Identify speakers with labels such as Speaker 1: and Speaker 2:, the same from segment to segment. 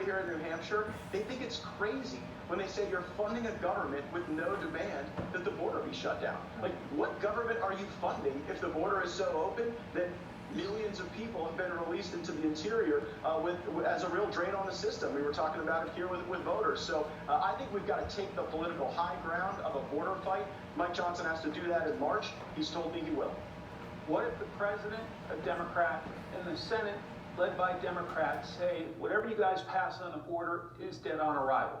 Speaker 1: here in New Hampshire, they think it's crazy when they say you're funding a government with no demand that the border be shut down. Like, what government are you funding if the border is so open that millions of people have been released into the interior as a real drain on the system? We were talking about it here with voters. So I think we've got to take the political high ground of a border fight. Mike Johnson has to do that in March. He's told me he will.
Speaker 2: What if the president, a Democrat, and the Senate, led by Democrats, say whatever you guys pass on the border is dead on arrival?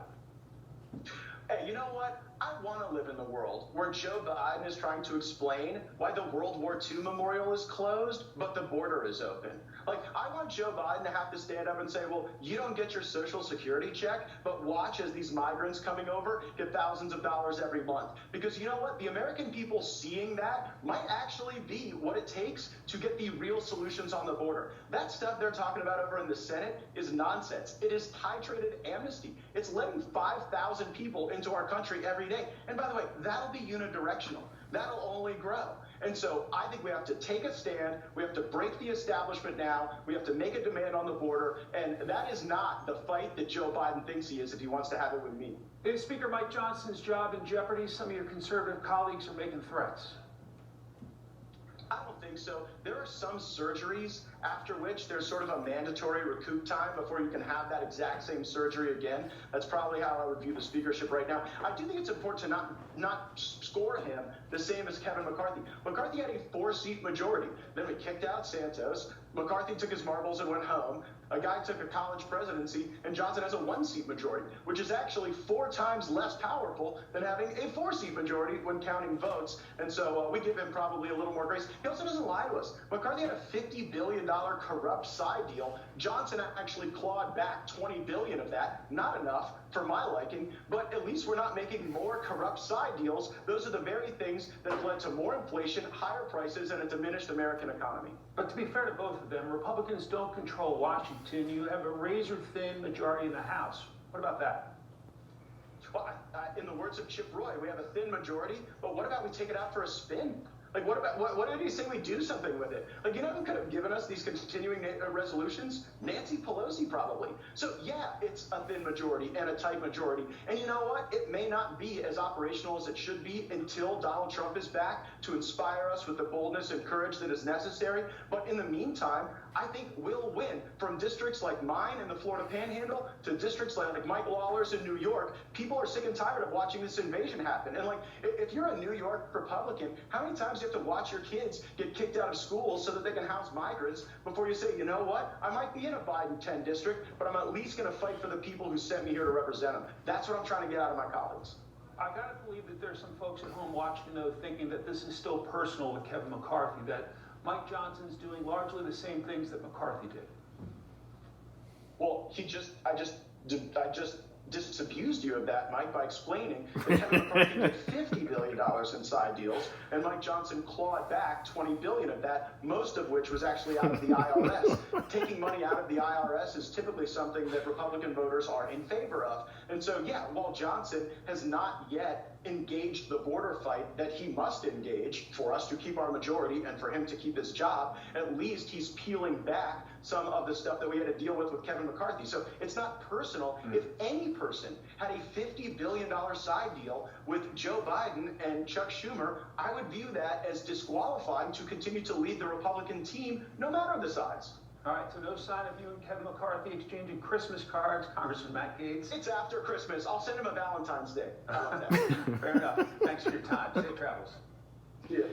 Speaker 1: Hey, you know what? I want to live in the world where Joe Biden is trying to explain why the World War II memorial is closed, but the border is open. Like, I want Joe Biden to have to stand up and say, well, you don't get your Social Security check, but watch as these migrants coming over get thousands of dollars every month. Because you know what? The American people seeing that might actually be what it takes to get the real solutions on the border. That stuff they're talking about over in the Senate is nonsense. It is titrated amnesty. It's letting 5,000 people into our country every day. And by the way, that'll be unidirectional. That'll only grow. And so I think we have to take a stand. We have to break the establishment now. We have to make a demand on the border. And that is not the fight that Joe Biden thinks he is if he wants to have it with me.
Speaker 2: Is Speaker Mike Johnson's job in jeopardy? Some of your conservative colleagues are making threats.
Speaker 1: I don't think so. There are some surgeries after which there's sort of a mandatory recoup time before you can have that exact same surgery again. That's probably how I would view the speakership right now. I do think it's important to not score him the same as Kevin McCarthy. McCarthy had a 4-seat majority. Then we kicked out Santos. McCarthy took his marbles and went home. A guy took a college presidency, and Johnson has a 1-seat majority, which is actually 4 times less powerful than having a 4-seat majority when counting votes. And so we give him probably a little more grace. He also doesn't lie to us. McCarthy had a $50 billion corrupt side deal. Johnson actually clawed back $20 billion of that. Not enough for my liking, but at least we're not making more corrupt side deals. Those are the very things that have led to more inflation, higher prices, and a diminished American economy.
Speaker 2: But to be fair to both of them, Republicans don't control Washington. You have a razor-thin majority in the House. What about that?
Speaker 1: Well, in the words of Chip Roy, we have a thin majority, but what about we take it out for a spin? Like, what did he say we do something with it? Like, you know who could have given us these continuing resolutions? Nancy Pelosi, probably. So, yeah, it's a thin majority and a tight majority. And you know what? It may not be as operational as it should be until Donald Trump is back to inspire us with the boldness and courage that is necessary. But in the meantime, I think we'll win from districts like mine in the Florida Panhandle to districts like Mike Lawler's in New York. People are sick and tired of watching this invasion happen. And like, if you're a New York Republican, how many times do you have to watch your kids get kicked out of school so that they can house migrants before you say, you know what, I might be in a Biden 10 district, but I'm at least going to fight for the people who sent me here to represent them. That's what I'm trying to get out of my colleagues.
Speaker 2: I've got to believe that there's some folks at home watching, though, thinking that this is still personal to Kevin McCarthy, that Mike Johnson's doing largely the same things that McCarthy did.
Speaker 1: Well, I just disabused you of that, Mike, by explaining that Kevin McCarthy did $50 billion in side deals, and Mike Johnson clawed back $20 billion of that, most of which was actually out of the IRS. Taking money out of the IRS is typically something that Republican voters are in favor of. And so, yeah, while Johnson has not yet engaged the border fight that he must engage for us to keep our majority and for him to keep his job, at least he's peeling back some of the stuff that we had to deal with Kevin McCarthy. So it's not personal. If any person had a $50 billion side deal with Joe Biden and Chuck Schumer, I would view that as disqualifying to continue to lead the Republican team, no matter the size.
Speaker 2: All right, so no sign of you and Kevin McCarthy exchanging Christmas cards, Congressman Matt Gaetz?
Speaker 1: It's after Christmas. I'll send him a Valentine's Day. How about that?
Speaker 2: Fair enough. Thanks for your time. Safe travels.
Speaker 1: Yeah.